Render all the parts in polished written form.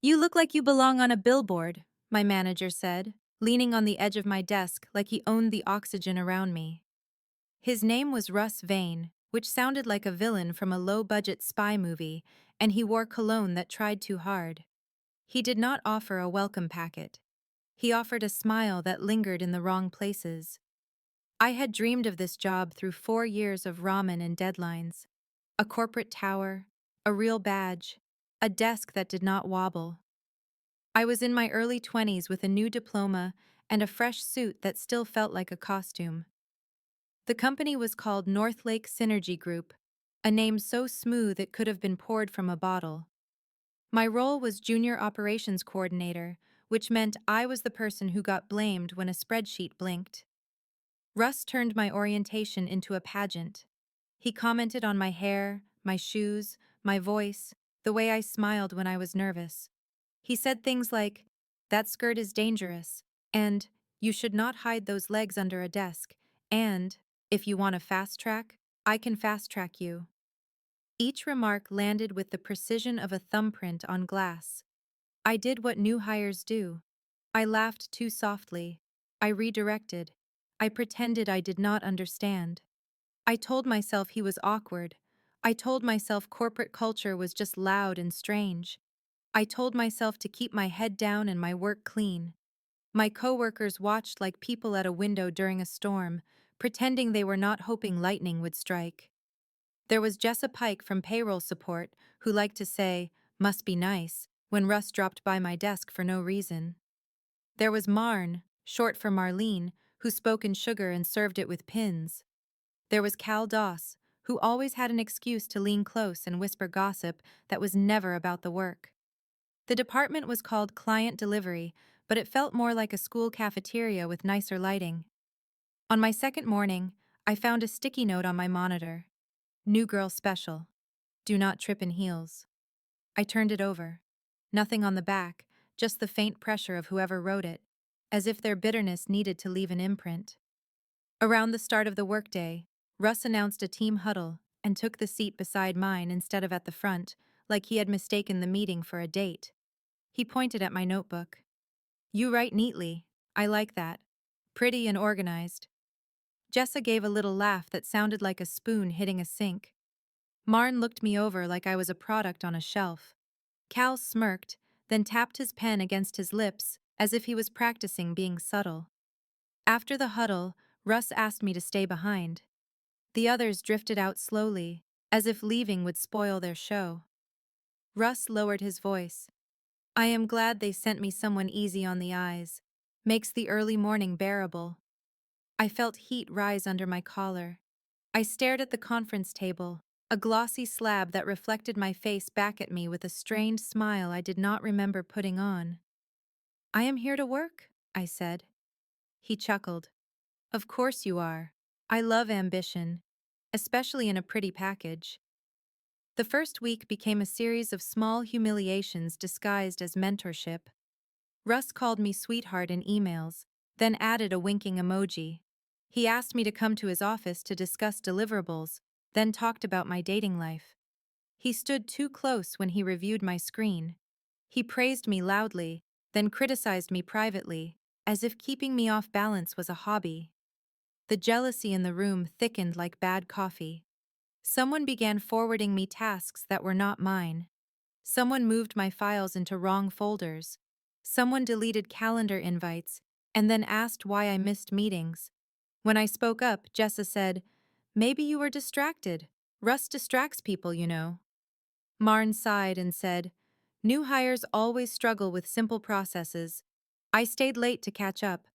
"You look like you belong on a billboard," my manager said, leaning on the edge of my desk like he owned the oxygen around me. His name was Russ Vane, which sounded like a villain from a low-budget spy movie, and he wore cologne that tried too hard. He did not offer a welcome packet. He offered a smile that lingered in the wrong places. I had dreamed of this job through 4 years of ramen and deadlines. A corporate tower, a real badge, a desk that did not wobble. I was in my early 20s with a new diploma and a fresh suit that still felt like a costume. The company was called Northlake Synergy Group, a name so smooth it could have been poured from a bottle. My role was Junior Operations Coordinator, which meant I was the person who got blamed when a spreadsheet blinked. Russ turned my orientation into a pageant. He commented on my hair, my shoes, my voice, the way I smiled when I was nervous. He said things like, "That skirt is dangerous," and "You should not hide those legs under a desk," and "If you want a fast track, I can fast track you." Each remark landed with the precision of a thumbprint on glass. I did what new hires do. I laughed too softly. I redirected. I pretended I did not understand. I told myself he was awkward. I told myself corporate culture was just loud and strange. I told myself to keep my head down and my work clean. My coworkers watched like people at a window during a storm, pretending they were not hoping lightning would strike. There was Jessa Pike from payroll support, who liked to say, "Must be nice," when Russ dropped by my desk for no reason. There was Marn, short for Marlene, who spoke in sugar and served it with pins. There was Cal Doss, who always had an excuse to lean close and whisper gossip that was never about the work. The department was called Client Delivery, but it felt more like a school cafeteria with nicer lighting. On my second morning, I found a sticky note on my monitor. "New girl special. Do not trip in heels." I turned it over. Nothing on the back, just the faint pressure of whoever wrote it, as if their bitterness needed to leave an imprint. Around the start of the workday, Russ announced a team huddle and took the seat beside mine instead of at the front, like he had mistaken the meeting for a date. He pointed at my notebook. "You write neatly. I like that. Pretty and organized." Jessa gave a little laugh that sounded like a spoon hitting a sink. Marn looked me over like I was a product on a shelf. Cal smirked, then tapped his pen against his lips as if he was practicing being subtle. After the huddle, Russ asked me to stay behind. The others drifted out slowly, as if leaving would spoil their show. Russ lowered his voice. "I am glad they sent me someone easy on the eyes. Makes the early morning bearable." I felt heat rise under my collar. I stared at the conference table, a glossy slab that reflected my face back at me with a strained smile I did not remember putting on. "I am here to work," I said. He chuckled. "Of course you are. I love ambition, especially in a pretty package." The first week became a series of small humiliations disguised as mentorship. Russ called me sweetheart in emails, then added a winking emoji. He asked me to come to his office to discuss deliverables, then talked about my dating life. He stood too close when he reviewed my screen. He praised me loudly, then criticized me privately, as if keeping me off balance was a hobby. The jealousy in the room thickened like bad coffee. Someone began forwarding me tasks that were not mine. Someone moved my files into wrong folders. Someone deleted calendar invites and then asked why I missed meetings. When I spoke up, Jessa said, "Maybe you were distracted. Russ distracts people, you know." Marn sighed and said, "New hires always struggle with simple processes." I stayed late to catch up.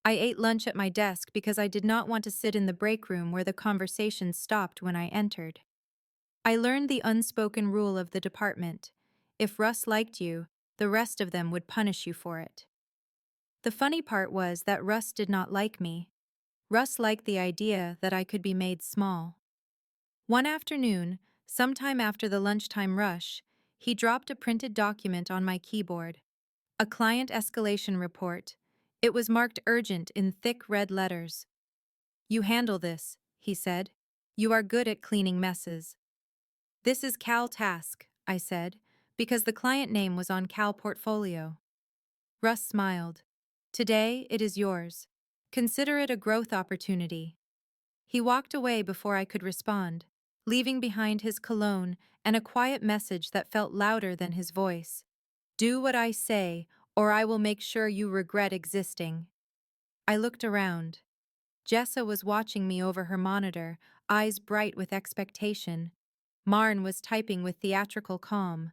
I ate lunch at my desk because I did not want to sit in the break room where the conversation stopped when I entered. I learned the unspoken rule of the department. If Russ liked you, the rest of them would punish you for it. The funny part was that Russ did not like me. Russ liked the idea that I could be made small. One afternoon, sometime after the lunchtime rush, he dropped a printed document on my keyboard. A client escalation report. It was marked urgent in thick red letters. "You handle this," he said. "You are good at cleaning messes." "This is Cal task," I said, Because the client name was on Cal portfolio. Russ smiled. Today, it is yours. Consider it a growth opportunity. He walked away before I could respond, leaving behind his cologne and a quiet message that felt louder than his voice. Do what I say, or I will make sure you regret existing. I looked around. Jessa was watching me over her monitor, eyes bright with expectation. Marn was typing with theatrical calm.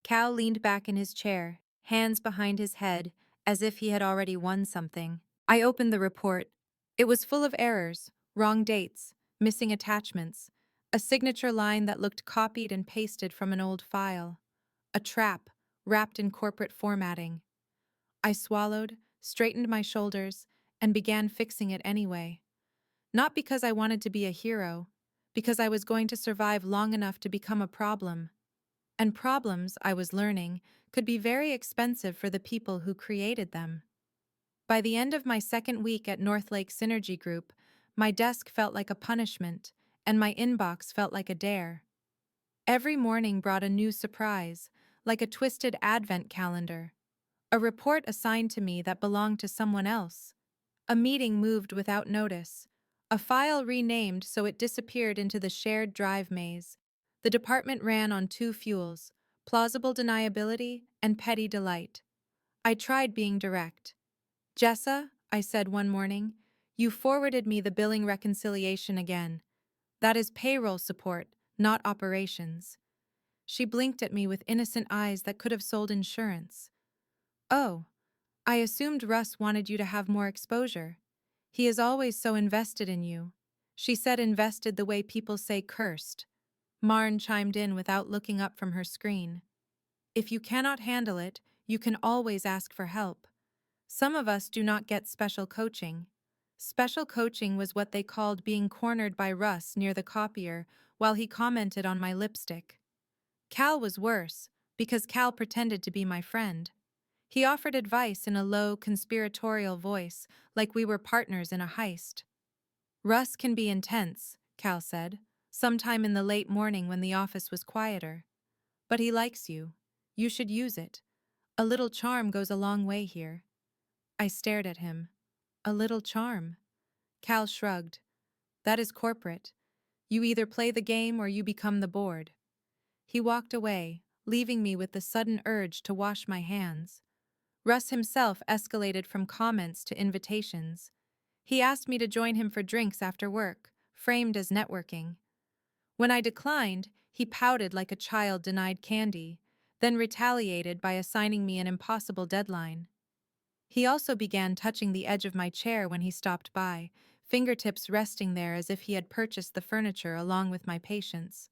Cal leaned back in his chair, hands behind his head, as if he had already won something. I opened the report. It was full of errors, wrong dates, missing attachments, a signature line that looked copied and pasted from an old file. A trap, wrapped in corporate formatting. I swallowed, straightened my shoulders, and began fixing it anyway. Not because I wanted to be a hero, because I was going to survive long enough to become a problem. And problems, I was learning, could be very expensive for the people who created them. By the end of my second week at Northlake Synergy Group, my desk felt like a punishment, and my inbox felt like a dare. Every morning brought a new surprise, like a twisted advent calendar. A report assigned to me that belonged to someone else. A meeting moved without notice. A file renamed so it disappeared into the shared drive maze. The department ran on two fuels, plausible deniability and petty delight. I tried being direct. Jessa, I said one morning, you forwarded me the billing reconciliation again. That is payroll support, not operations. She blinked at me with innocent eyes that could have sold insurance. Oh, I assumed Russ wanted you to have more exposure. He is always so invested in you. She said invested the way people say cursed. Marn chimed in without looking up from her screen. If you cannot handle it, you can always ask for help. Some of us do not get special coaching. Special coaching was what they called being cornered by Russ near the copier while he commented on my lipstick. Cal was worse, because Cal pretended to be my friend. He offered advice in a low, conspiratorial voice, like we were partners in a heist. Russ can be intense, Cal said, sometime in the late morning when the office was quieter. But he likes you. You should use it. A little charm goes a long way here. I stared at him. A little charm. Cal shrugged. That is corporate. You either play the game or you become the board. He walked away, leaving me with the sudden urge to wash my hands. Russ himself escalated from comments to invitations. He asked me to join him for drinks after work, framed as networking. When I declined, he pouted like a child denied candy, then retaliated by assigning me an impossible deadline. He also began touching the edge of my chair when he stopped by, fingertips resting there as if he had purchased the furniture along with my patience.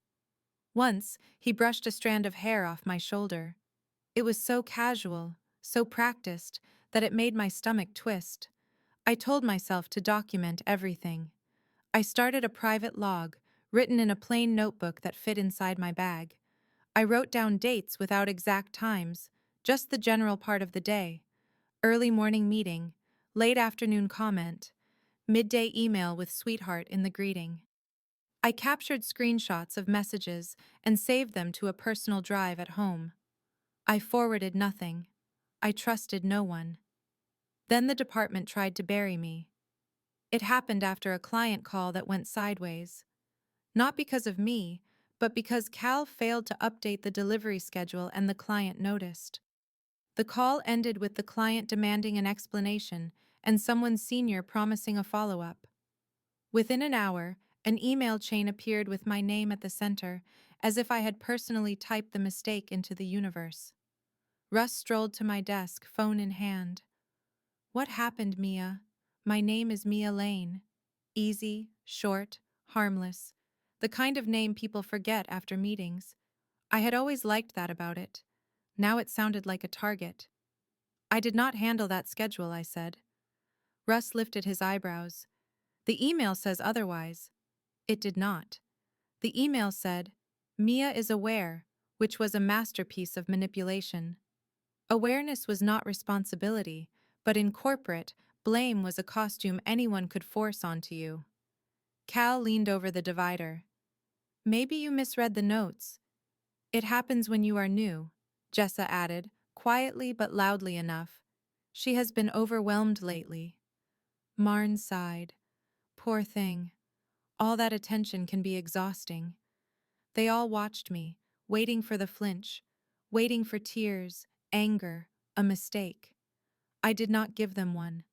Once, he brushed a strand of hair off my shoulder. It was so casual, so practiced, that it made my stomach twist. I told myself to document everything. I started a private log, written in a plain notebook that fit inside my bag. I wrote down dates without exact times, just the general part of the day. Early morning meeting, late afternoon comment, midday email with sweetheart in the greeting. I captured screenshots of messages and saved them to a personal drive at home. I forwarded nothing. I trusted no one. Then the department tried to bury me. It happened after a client call that went sideways. Not because of me, but because Cal failed to update the delivery schedule and the client noticed. The call ended with the client demanding an explanation and someone senior promising a follow-up. Within an hour, an email chain appeared with my name at the center, as if I had personally typed the mistake into the universe. Russ strolled to my desk, phone in hand. What happened, Mia? My name is Mia Lane. Easy, short, harmless. The kind of name people forget after meetings. I had always liked that about it. Now it sounded like a target. I did not handle that schedule, I said. Russ lifted his eyebrows. The email says otherwise. It did not. The email said, Mia is aware, which was a masterpiece of manipulation. Awareness was not responsibility, but in corporate, blame was a costume anyone could force onto you. Cal leaned over the divider. Maybe you misread the notes. It happens when you are new. Jessa added, quietly but loudly enough. She has been overwhelmed lately. Marn sighed. Poor thing. All that attention can be exhausting. They all watched me, waiting for the flinch, waiting for tears, anger, a mistake. I did not give them one.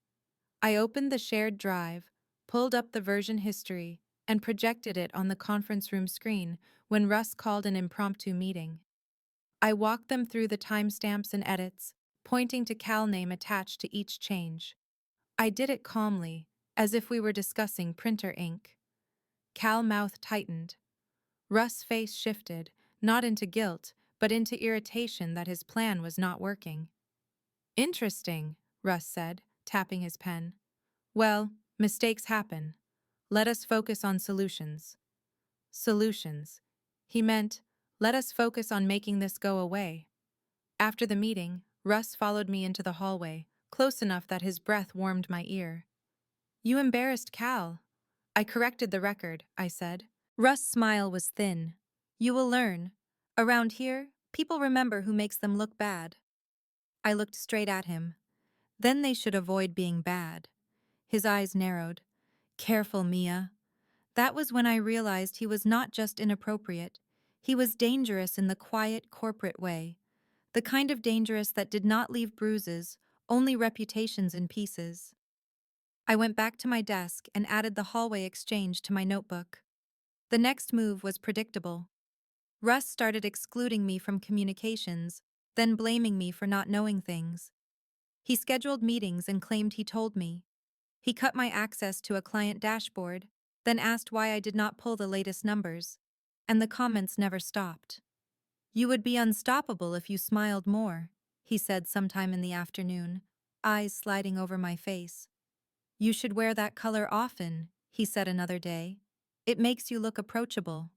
I opened the shared drive, pulled up the version history, and projected it on the conference room screen when Russ called an impromptu meeting. I walked them through the timestamps and edits, pointing to Cal name attached to each change. I did it calmly, as if we were discussing printer ink. Cal mouth tightened. Russ' face shifted, not into guilt, but into irritation that his plan was not working. Interesting, Russ said, tapping his pen. Well, mistakes happen. Let us focus on solutions. Solutions. He meant, let us focus on making this go away. After the meeting, Russ followed me into the hallway, close enough that his breath warmed my ear. You embarrassed Cal. I corrected the record, I said. Russ' smile was thin. You will learn. Around here, people remember who makes them look bad. I looked straight at him. Then they should avoid being bad. His eyes narrowed. Careful, Mia. That was when I realized he was not just inappropriate. He was dangerous in the quiet, corporate way. The kind of dangerous that did not leave bruises, only reputations in pieces. I went back to my desk and added the hallway exchange to my notebook. The next move was predictable. Russ started excluding me from communications, then blaming me for not knowing things. He scheduled meetings and claimed he told me. He cut my access to a client dashboard, then asked why I did not pull the latest numbers. And the comments never stopped. You would be unstoppable if you smiled more, he said sometime in the afternoon, eyes sliding over my face. You should wear that color often, he said another day. It makes you look approachable.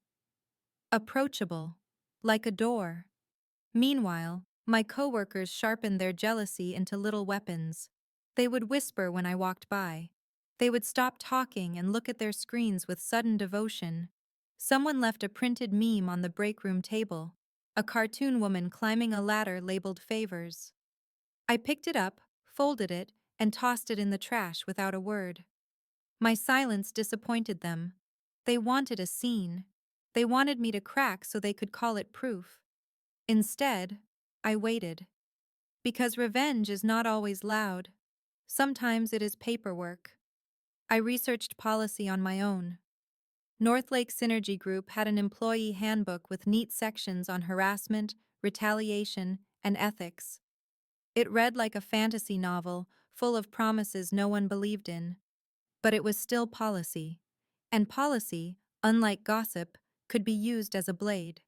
Approachable. Like a door. Meanwhile, my coworkers sharpened their jealousy into little weapons. They would whisper when I walked by. They would stop talking and look at their screens with sudden devotion. Someone left a printed meme on the break room table, a cartoon woman climbing a ladder labeled favors. I picked it up, folded it, and tossed it in the trash without a word. My silence disappointed them. They wanted a scene. They wanted me to crack so they could call it proof. Instead, I waited. Because revenge is not always loud. Sometimes it is paperwork. I researched policy on my own. Northlake Synergy Group had an employee handbook with neat sections on harassment, retaliation, and ethics. It read like a fantasy novel, full of promises no one believed in. But it was still policy. And policy, unlike gossip, could be used as a blade.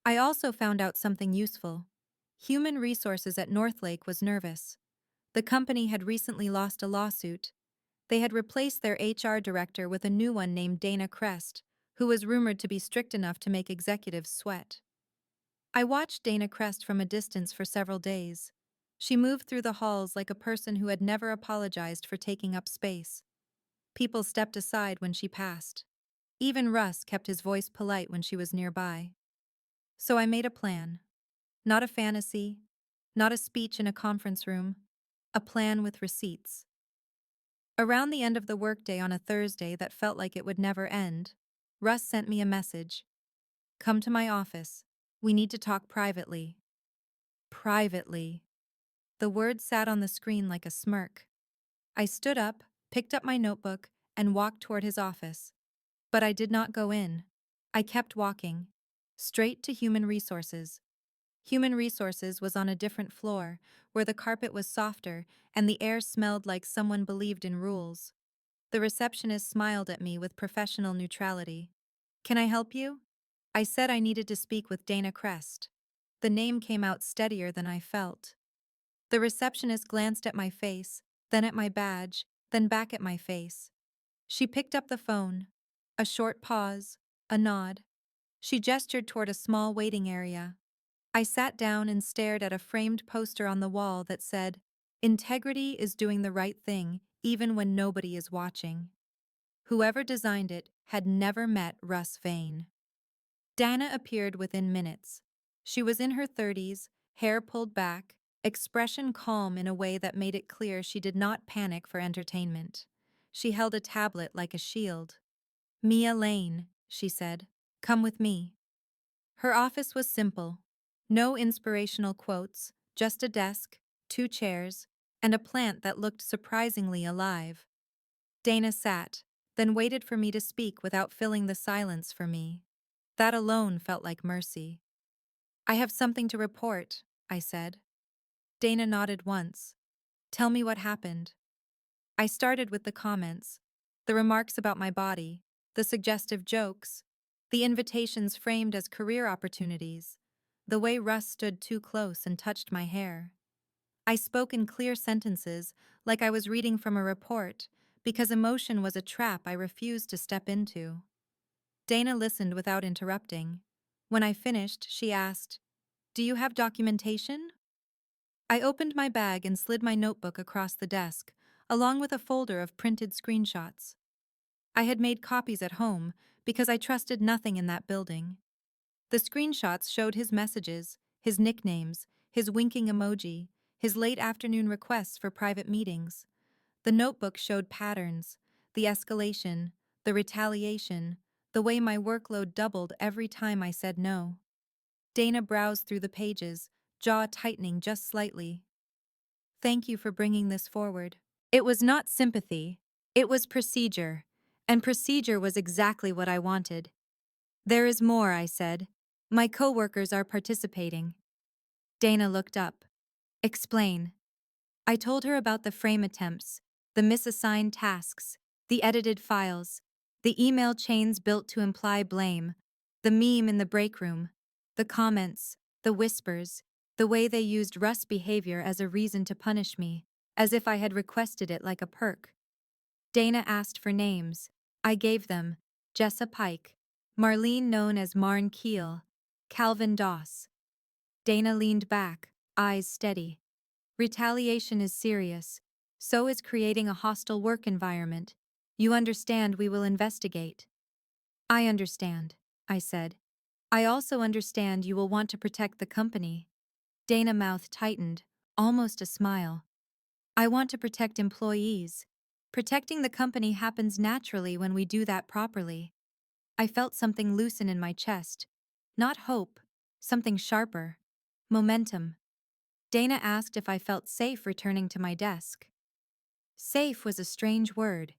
I also found out something useful. Human Resources at Northlake was nervous. The company had recently lost a lawsuit. They had replaced their HR director with a new one named Dana Crest, who was rumored to be strict enough to make executives sweat. I watched Dana Crest from a distance for several days. She moved through the halls like a person who had never apologized for taking up space. People stepped aside when she passed. Even Russ kept his voice polite when she was nearby. So I made a plan. Not a fantasy, not a speech in a conference room, a plan with receipts. Around the end of the workday on a Thursday that felt like it would never end, Russ sent me a message. Come to my office. We need to talk privately. Privately. The word sat on the screen like a smirk. I stood up, picked up my notebook, and walked toward his office. But I did not go in. I kept walking. Straight to Human Resources. Human Resources was on a different floor, where the carpet was softer and the air smelled like someone believed in rules. The receptionist smiled at me with professional neutrality. Can I help you? I said I needed to speak with Dana Crest. The name came out steadier than I felt. The receptionist glanced at my face, then at my badge, then back at my face. She picked up the phone. A short pause, a nod. She gestured toward a small waiting area. I sat down and stared at a framed poster on the wall that said, "Integrity is doing the right thing, even when nobody is watching." Whoever designed it had never met Russ Vane. Dana appeared within minutes. She was in her 30s, hair pulled back, expression calm in a way that made it clear she did not panic for entertainment. She held a tablet like a shield. "Mia Lane," she said. "Come with me." Her office was simple. No inspirational quotes, just a desk, 2 chairs, and a plant that looked surprisingly alive. Dana sat, then waited for me to speak without filling the silence for me. That alone felt like mercy. "I have something to report," I said. Dana nodded once. "Tell me what happened." I started with the comments, the remarks about my body, the suggestive jokes, the invitations framed as career opportunities, the way Russ stood too close and touched my hair. I spoke in clear sentences, like I was reading from a report, because emotion was a trap I refused to step into. Dana listened without interrupting. When I finished, she asked, "Do you have documentation?" I opened my bag and slid my notebook across the desk, along with a folder of printed screenshots. I had made copies at home because I trusted nothing in that building. The screenshots showed his messages, his nicknames, his winking emoji, his late afternoon requests for private meetings. The notebook showed patterns, the escalation, the retaliation, the way my workload doubled every time I said no. Dana browsed through the pages, jaw tightening just slightly. "Thank you for bringing this forward." It was not sympathy, it was procedure, and procedure was exactly what I wanted. "There is more," I said. "My coworkers are participating." Dana looked up. "Explain." I told her about the frame attempts, the misassigned tasks, the edited files, the email chains built to imply blame, the meme in the break room, the comments, the whispers, the way they used Russ' behavior as a reason to punish me, as if I had requested it like a perk. Dana asked for names. I gave them: Jessa Pike, Marlene known as Marn Keel, Calvin Doss. Dana leaned back, eyes steady. "Retaliation is serious. So is creating a hostile work environment. You understand we will investigate." "I understand," I said. "I also understand you will want to protect the company." Dana's mouth tightened, almost a smile. "I want to protect employees. Protecting the company happens naturally when we do that properly." I felt something loosen in my chest. Not hope, something sharper. Momentum. Dana asked if I felt safe returning to my desk. Safe was a strange word.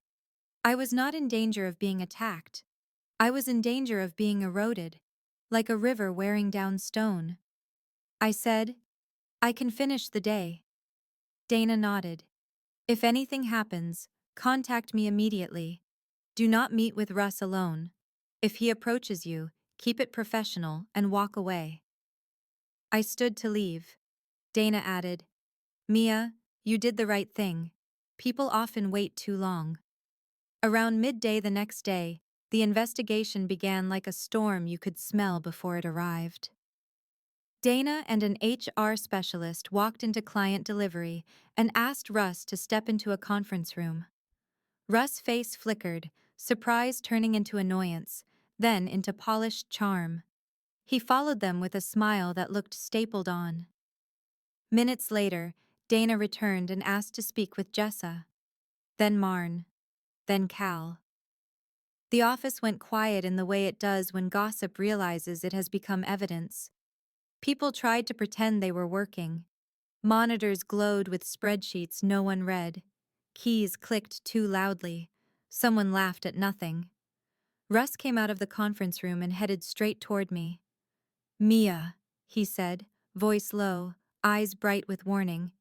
I was not in danger of being attacked. I was in danger of being eroded, like a river wearing down stone. I said, "I can finish the day." Dana nodded. "If anything happens, contact me immediately. Do not meet with Russ alone. If he approaches you, keep it professional and walk away." I stood to leave. Dana added, "Mia, you did the right thing. People often wait too long." Around midday the next day, the investigation began like a storm you could smell before it arrived. Dana and an HR specialist walked into client delivery and asked Russ to step into a conference room. Russ' face flickered, surprise turning into annoyance, then into polished charm. He followed them with a smile that looked stapled on. Minutes later, Dana returned and asked to speak with Jessa. Then Marn. Then Cal. The office went quiet in the way it does when gossip realizes it has become evidence. People tried to pretend they were working. Monitors glowed with spreadsheets no one read. Keys clicked too loudly. Someone laughed at nothing. Russ came out of the conference room and headed straight toward me. "Mia," he said, voice low, eyes bright with warning.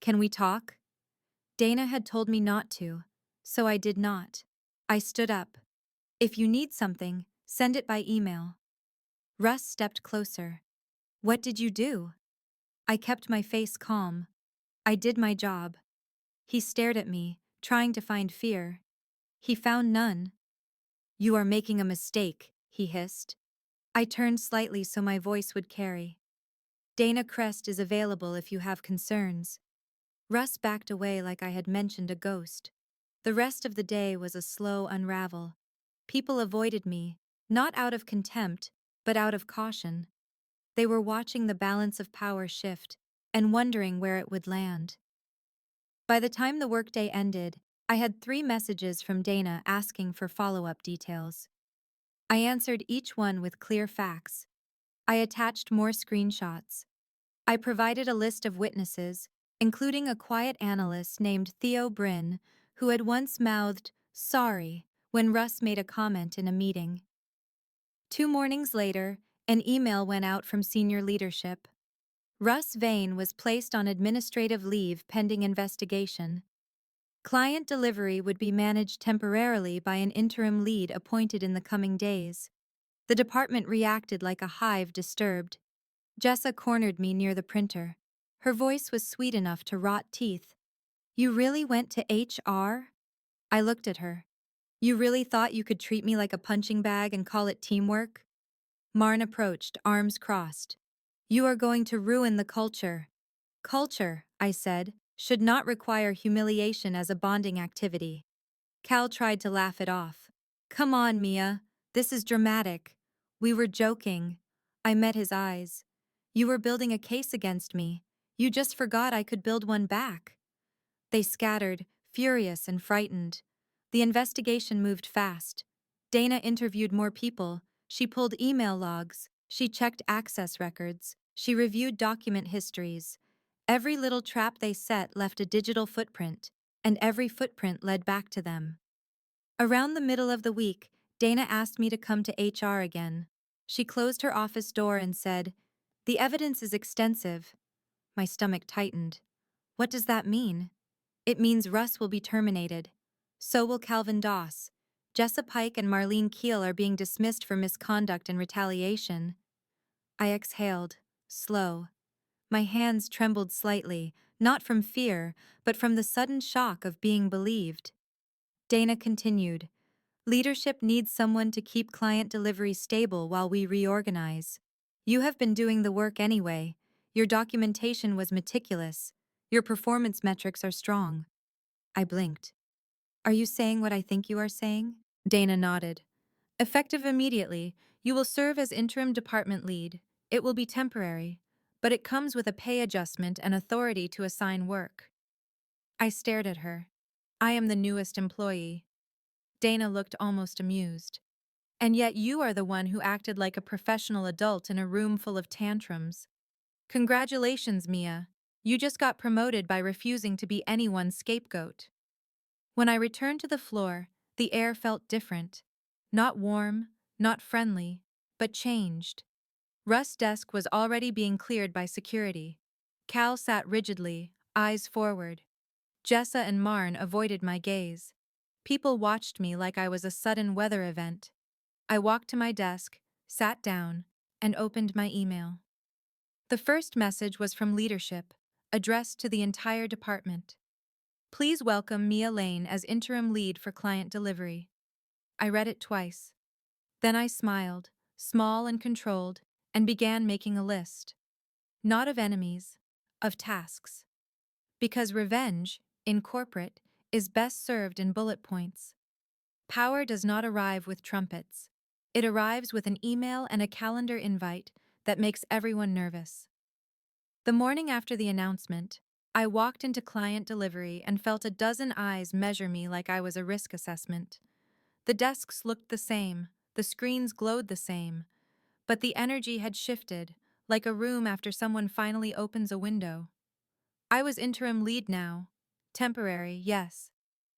"Can we talk?" Dana had told me not to, so I did not. I stood up. "If you need something, send it by email." Russ stepped closer. "What did you do?" I kept my face calm. "I did my job." He stared at me, trying to find fear. He found none. "You are making a mistake," he hissed. I turned slightly so my voice would carry. "Dana Crest is available if you have concerns." Russ backed away like I had mentioned a ghost. The rest of the day was a slow unravel. People avoided me, not out of contempt, but out of caution. They were watching the balance of power shift and wondering where it would land. By the time the workday ended, I had 3 messages from Dana asking for follow-up details. I answered each one with clear facts. I attached more screenshots. I provided a list of witnesses, including a quiet analyst named Theo Bryn, who had once mouthed, "Sorry," when Russ made a comment in a meeting. 2 mornings later, an email went out from senior leadership. Russ Vane was placed on administrative leave pending investigation. Client delivery would be managed temporarily by an interim lead appointed in the coming days. The department reacted like a hive disturbed. Jessa cornered me near the printer. Her voice was sweet enough to rot teeth. "You really went to HR?" I looked at her. "You really thought you could treat me like a punching bag and call it teamwork?" Marn approached, arms crossed. "You are going to ruin the culture." "Culture," I said, "should not require humiliation as a bonding activity." Cal tried to laugh it off. "Come on, Mia. This is dramatic." "We were joking." I met his eyes. "You were building a case against me. You just forgot I could build one back." They scattered, furious and frightened. The investigation moved fast. Dana interviewed more people. She pulled email logs. She checked access records. She reviewed document histories. Every little trap they set left a digital footprint, and every footprint led back to them. Around the middle of the week, Dana asked me to come to HR again. She closed her office door and said, "The evidence is extensive." My stomach tightened. What does that mean? It means Russ will be terminated. So will Calvin Doss. Jessa Pike and Marlene Keel are being dismissed for misconduct and retaliation. I exhaled, slow. My hands trembled slightly, not from fear, but from the sudden shock of being believed. Dana continued, "Leadership needs someone to keep client delivery stable while we reorganize. You have been doing the work anyway. Your documentation was meticulous. Your performance metrics are strong." I blinked. "Are you saying what I think you are saying?" Dana nodded. "Effective immediately, you will serve as interim department lead. It will be temporary, but it comes with a pay adjustment and authority to assign work." I stared at her. "I am the newest employee." Dana looked almost amused. "And yet you are the one who acted like a professional adult in a room full of tantrums. Congratulations, Mia. You just got promoted by refusing to be anyone's scapegoat." When I returned to the floor, the air felt different. Not warm, not friendly, but changed. Russ' desk was already being cleared by security. Cal sat rigidly, eyes forward. Jessa and Marn avoided my gaze. People watched me like I was a sudden weather event. I walked to my desk, sat down, and opened my email. The first message was from leadership, addressed to the entire department. "Please welcome Mia Lane as interim lead for client delivery." I read it twice. Then I smiled, small and controlled, and began making a list. Not of enemies, of tasks. Because revenge, in corporate, is best served in bullet points. Power does not arrive with trumpets. It arrives with an email and a calendar invite that makes everyone nervous. The morning after the announcement, I walked into client delivery and felt a dozen eyes measure me like I was a risk assessment. The desks looked the same, the screens glowed the same, but the energy had shifted, like a room after someone finally opens a window. I was interim lead now. Temporary, yes,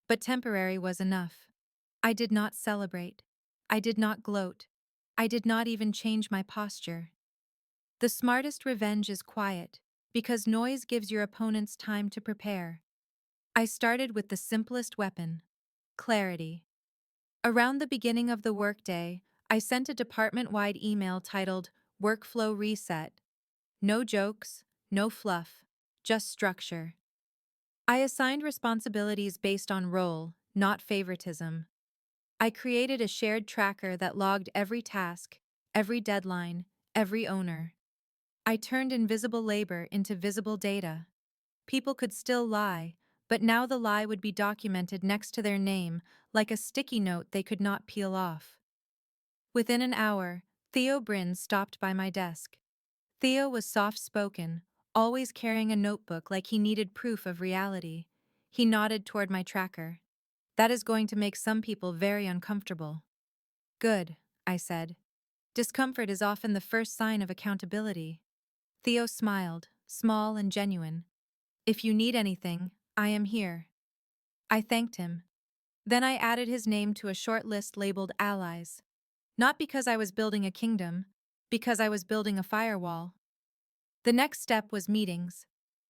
but temporary was enough. I did not celebrate. I did not gloat. I did not even change my posture. The smartest revenge is quiet, because noise gives your opponents time to prepare. I started with the simplest weapon: clarity. Around the beginning of the workday, I sent a department-wide email titled Workflow Reset. No jokes, no fluff, just structure. I assigned responsibilities based on role, not favoritism. I created a shared tracker that logged every task, every deadline, every owner. I turned invisible labor into visible data. People could still lie, but now the lie would be documented next to their name, like a sticky note they could not peel off. Within an hour, Theo Bryn stopped by my desk. Theo was soft-spoken, always carrying a notebook like he needed proof of reality. He nodded toward my tracker. That is going to make some people very uncomfortable. Good, I said. Discomfort is often the first sign of accountability. Theo smiled, small and genuine. If you need anything, I am here. I thanked him. Then I added his name to a short list labeled allies. Not because I was building a kingdom, because I was building a firewall. The next step was meetings.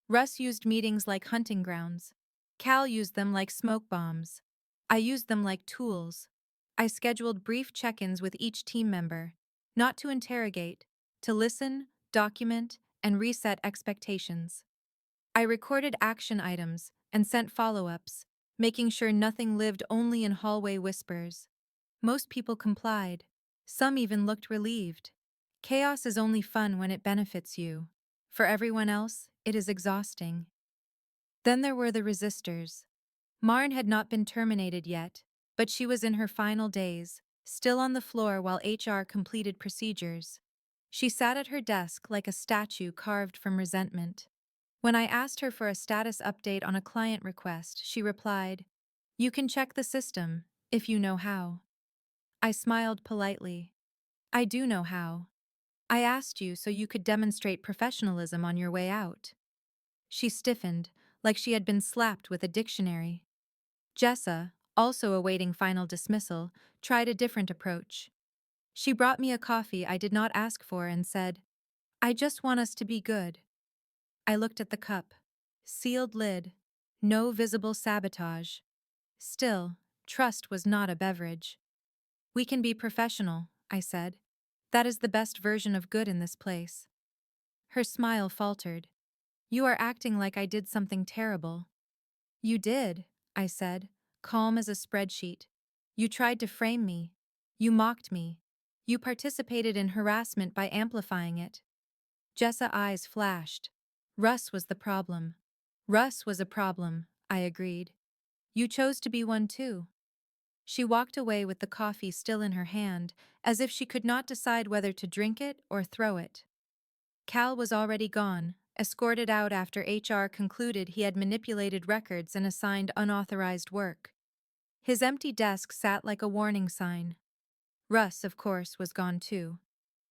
Russ used meetings like hunting grounds. Cal used them like smoke bombs. I used them like tools. I scheduled brief check-ins with each team member, not to interrogate, to listen, document, and reset expectations. I recorded action items and sent follow-ups, making sure nothing lived only in hallway whispers. Most people complied. Some even looked relieved. Chaos is only fun when it benefits you. For everyone else, it is exhausting. Then there were the resistors. Marn had not been terminated yet, but she was in her final days, still on the floor while HR completed procedures. She sat at her desk like a statue carved from resentment. When I asked her for a status update on a client request, she replied, "You can check the system, if you know how." I smiled politely. "I do know how. I asked you so you could demonstrate professionalism on your way out." She stiffened, like she had been slapped with a dictionary. Jessa, also awaiting final dismissal, tried a different approach. She brought me a coffee I did not ask for and said, "I just want us to be good." I looked at the cup. Sealed lid. No visible sabotage. Still, trust was not a beverage. "We can be professional," I said. "That is the best version of good in this place." Her smile faltered. "You are acting like I did something terrible." "You did," I said, calm as a spreadsheet. "You tried to frame me. You mocked me. You participated in harassment by amplifying it." Jessa's eyes flashed. Russ was the problem. Russ was a problem, I agreed. You chose to be one too. She walked away with the coffee still in her hand, as if she could not decide whether to drink it or throw it. Cal was already gone, escorted out after HR concluded he had manipulated records and assigned unauthorized work. His empty desk sat like a warning sign. Russ, of course, was gone too.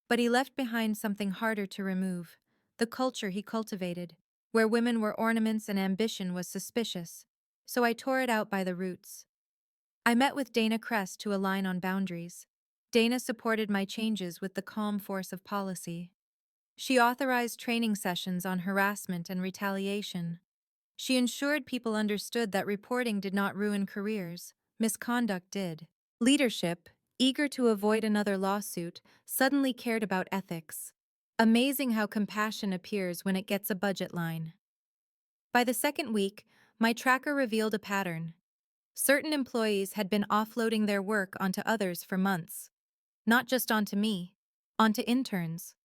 But he left behind something harder to remove, the culture he cultivated, where women were ornaments and ambition was suspicious. So I tore it out by the roots. I met with Dana Crest to align on boundaries. Dana supported my changes with the calm force of policy. She authorized training sessions on harassment and retaliation. She ensured people understood that reporting did not ruin careers, misconduct did. Leadership, eager to avoid another lawsuit, suddenly cared about ethics. Amazing how compassion appears when it gets a budget line. By the second week, my tracker revealed a pattern. Certain employees had been offloading their work onto others for months. Not just onto me, onto interns,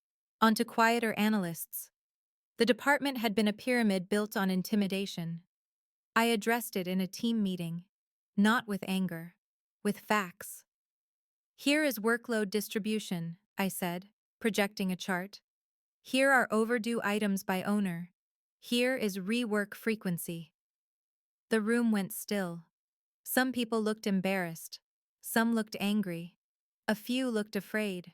onto quieter analysts. The department had been a pyramid built on intimidation. I addressed it in a team meeting, not with anger, with facts. "Here is workload distribution," I said, projecting a chart. "Here are overdue items by owner. Here is rework frequency." The room went still. Some people looked embarrassed. Some looked angry. A few looked afraid.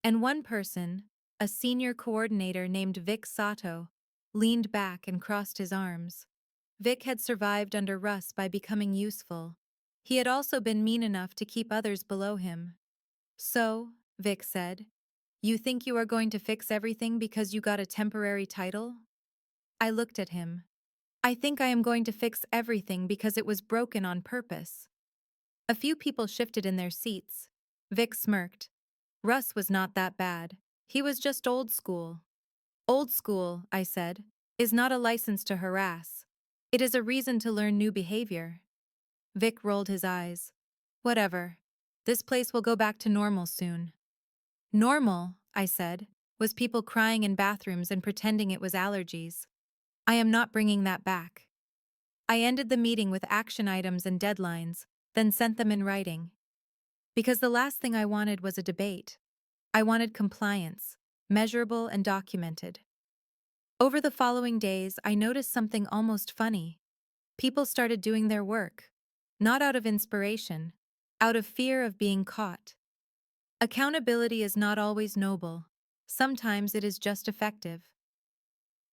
And one person, a senior coordinator named Vic Sato, leaned back and crossed his arms. Vic had survived under Russ by becoming useful. He had also been mean enough to keep others below him. "So," Vic said, "you think you are going to fix everything because you got a temporary title?" I looked at him. "I think I am going to fix everything because it was broken on purpose." A few people shifted in their seats. Vic smirked. Russ was not that bad. He was just old school. "Old school," I said, "is not a license to harass. It is a reason to learn new behavior." Vic rolled his eyes. "Whatever. This place will go back to normal soon." "Normal," I said, "was people crying in bathrooms and pretending it was allergies. I am not bringing that back." I ended the meeting with action items and deadlines, then sent them in writing. Because the last thing I wanted was a debate. I wanted compliance. measurable and documented. Over the following days, I noticed something almost funny. People started doing their work, not out of inspiration, out of fear of being caught. Accountability is not always noble. Sometimes it is just effective.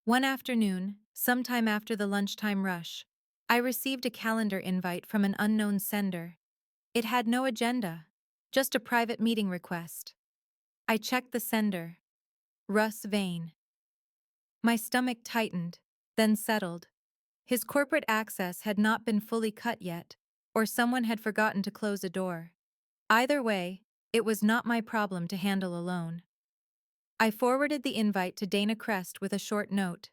One afternoon, sometime after the lunchtime rush, I received a calendar invite from an unknown sender. It had no agenda, just a private meeting request. I checked the sender. Russ Vane. My stomach tightened, then settled. His corporate access had not been fully cut yet, or someone had forgotten to close a door. Either way, it was not my problem to handle alone. I forwarded the invite to Dana Crest with a short note.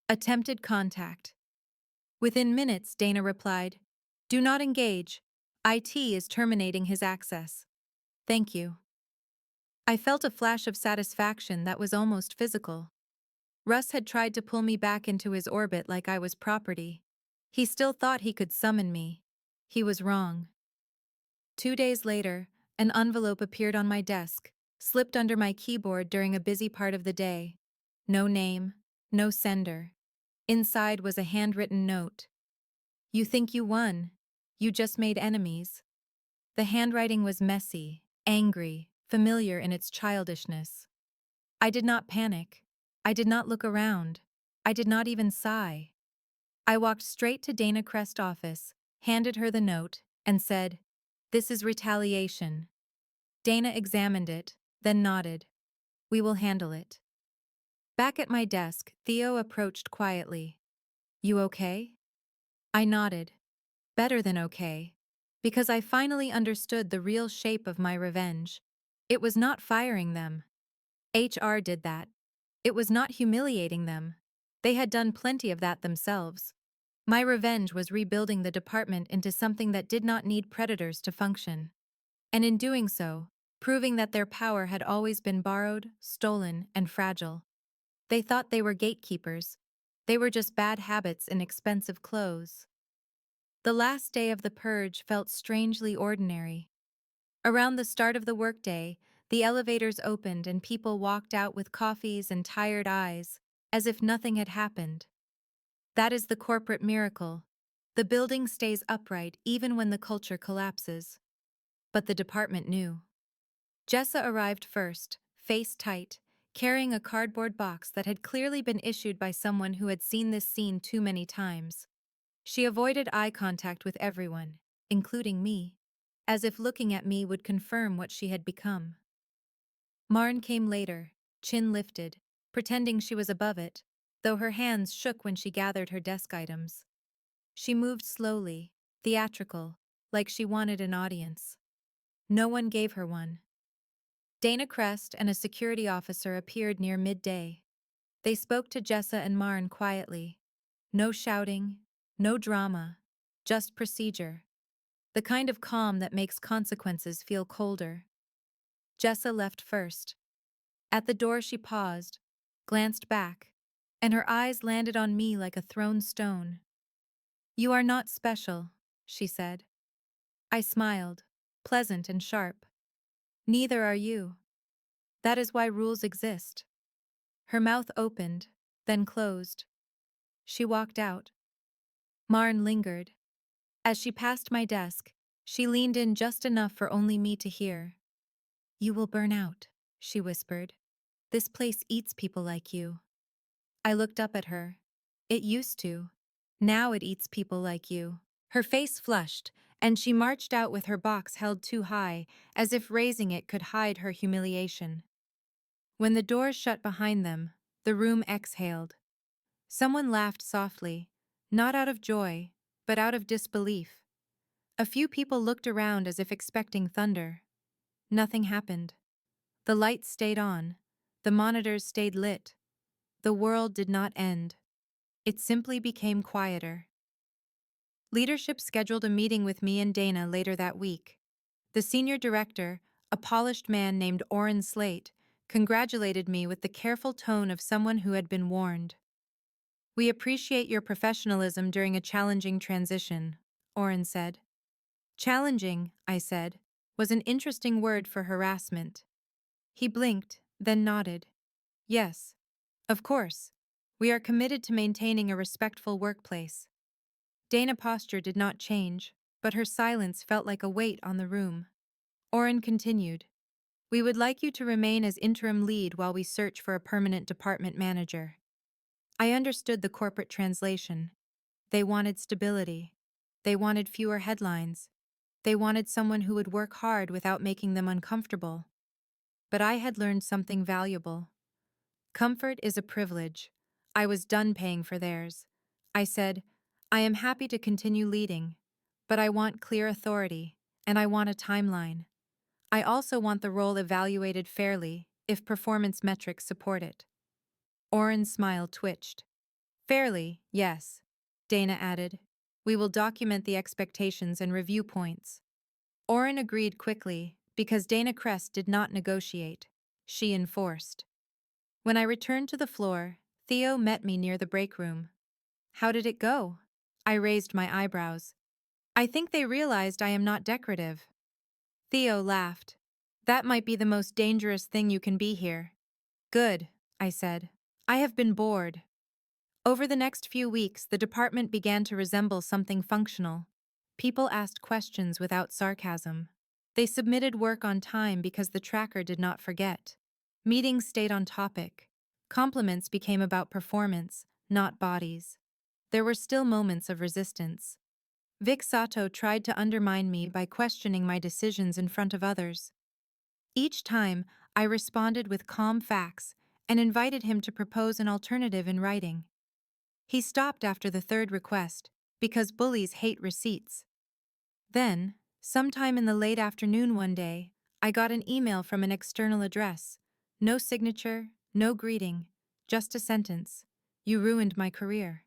Attempted contact. Within minutes, Dana replied, "Do not engage. IT is terminating his access. Thank you." I felt a flash of satisfaction that was almost physical. Russ had tried to pull me back into his orbit like I was property. He still thought he could summon me. He was wrong. 2 days later, an envelope appeared on my desk, slipped under my keyboard during a busy part of the day. No name, no sender. Inside was a handwritten note. "You think you won. You just made enemies." The handwriting was messy, angry, familiar in its childishness. I did not panic. I did not look around. I did not even sigh. I walked straight to Dana Crest's office, handed her the note, and said, "This is retaliation." Dana examined it, then nodded. "We will handle it." Back at my desk, Theo approached quietly. "You okay?" I nodded. Better than okay. Because I finally understood the real shape of my revenge. It was not firing them. HR did that. It was not humiliating them. They had done plenty of that themselves. My revenge was rebuilding the department into something that did not need predators to function. And in doing so, proving that their power had always been borrowed, stolen, and fragile. They thought they were gatekeepers. They were just bad habits in expensive clothes. The last day of the purge felt strangely ordinary. Around the start of the workday, the elevators opened and people walked out with coffees and tired eyes, as if nothing had happened. That is the corporate miracle. The building stays upright even when the culture collapses. But the department knew. Jessa arrived first, face tight, carrying a cardboard box that had clearly been issued by someone who had seen this scene too many times. She avoided eye contact with everyone, including me, as if looking at me would confirm what she had become. Marn came later, chin lifted, pretending she was above it, though her hands shook when she gathered her desk items. She moved slowly, theatrical, like she wanted an audience. No one gave her one. Dana Crest and a security officer appeared near midday. They spoke to Jessa and Marn quietly. No shouting, no drama, just procedure. The kind of calm that makes consequences feel colder. Jessa left first. At the door she paused, glanced back, and her eyes landed on me like a thrown stone. "You are not special," she said. I smiled, pleasant and sharp. "Neither are you. That is why rules exist." Her mouth opened, then closed. She walked out. Marn lingered. As she passed my desk, she leaned in just enough for only me to hear. "You will burn out," she whispered. "This place eats people like you." I looked up at her. "It used to. Now it eats people like you." Her face flushed, and she marched out with her box held too high, as if raising it could hide her humiliation. When the doors shut behind them, the room exhaled. Someone laughed softly, not out of joy, but out of disbelief. A few people looked around as if expecting thunder. Nothing happened. The lights stayed on. The monitors stayed lit. The world did not end. It simply became quieter. Leadership scheduled a meeting with me and Dana later that week. The senior director, a polished man named Orrin Slate, congratulated me with the careful tone of someone who had been warned. "We appreciate your professionalism during a challenging transition," Orrin said. "Challenging," I said, was an interesting word for harassment. He blinked, then nodded. Yes, of course. We are committed to maintaining a respectful workplace. Dana's posture did not change, but her silence felt like a weight on the room. Oren continued. We would like you to remain as interim lead while we search for a permanent department manager. I understood the corporate translation. They wanted stability. They wanted fewer headlines. They wanted someone who would work hard without making them uncomfortable. But I had learned something valuable. Comfort is a privilege. I was done paying for theirs. I said, I am happy to continue leading, but I want clear authority, and I want a timeline. I also want the role evaluated fairly, if performance metrics support it. Oren's smile twitched. Fairly, yes, Dana added. We will document the expectations and review points. Oren agreed quickly, because Dana Crest did not negotiate. She enforced. When I returned to the floor, Theo met me near the break room. How did it go? I raised my eyebrows. I think they realized I am not decorative. Theo laughed. That might be the most dangerous thing you can be here. Good, I said. I have been bored. Over the next few weeks, the department began to resemble something functional. People asked questions without sarcasm. They submitted work on time because the tracker did not forget. Meetings stayed on topic. Compliments became about performance, not bodies. There were still moments of resistance. Vic Sato tried to undermine me by questioning my decisions in front of others. Each time, I responded with calm facts and invited him to propose an alternative in writing. He stopped after the third request, because bullies hate receipts. Then, sometime in the late afternoon one day, I got an email from an external address. No signature, no greeting, just a sentence. You ruined my career.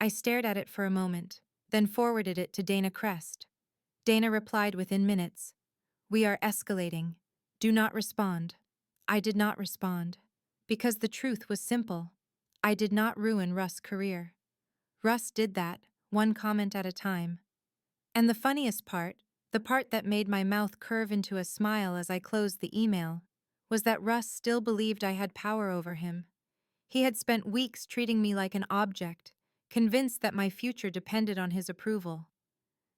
I stared at it for a moment, then forwarded it to Dana Crest. Dana replied within minutes. We are escalating. Do not respond. I did not respond. Because the truth was simple. I did not ruin Russ' career. Russ did that, one comment at a time. And the funniest part, the part that made my mouth curve into a smile as I closed the email, was that Russ still believed I had power over him. He had spent weeks treating me like an object, convinced that my future depended on his approval.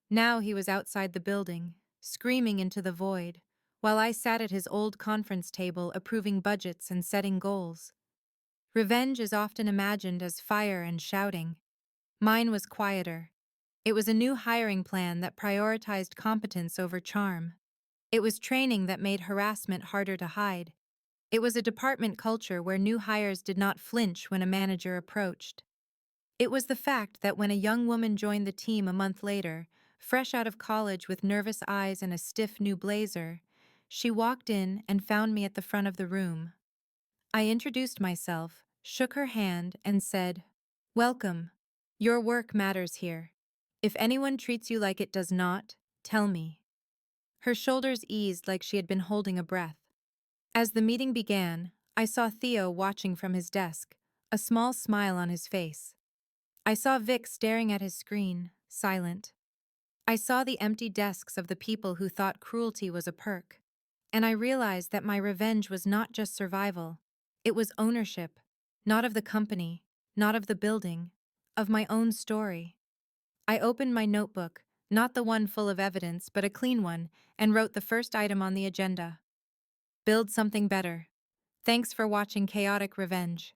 Now he was outside the building, screaming into the void, while I sat at his old conference table approving budgets and setting goals. Revenge is often imagined as fire and shouting. Mine was quieter. It was a new hiring plan that prioritized competence over charm. It was training that made harassment harder to hide. It was a department culture where new hires did not flinch when a manager approached. It was the fact that when a young woman joined the team a month later, fresh out of college with nervous eyes and a stiff new blazer, she walked in and found me at the front of the room. I introduced myself, shook her hand, and said, Welcome. Your work matters here. If anyone treats you like it does not, tell me. Her shoulders eased like she had been holding a breath. As the meeting began, I saw Theo watching from his desk, a small smile on his face. I saw Vic staring at his screen, silent. I saw the empty desks of the people who thought cruelty was a perk. And I realized that my revenge was not just survival. It was ownership, not of the company, not of the building, of my own story. I opened my notebook, not the one full of evidence, but a clean one, and wrote the first item on the agenda. Build something better. Thanks for watching Chaotic Revenge.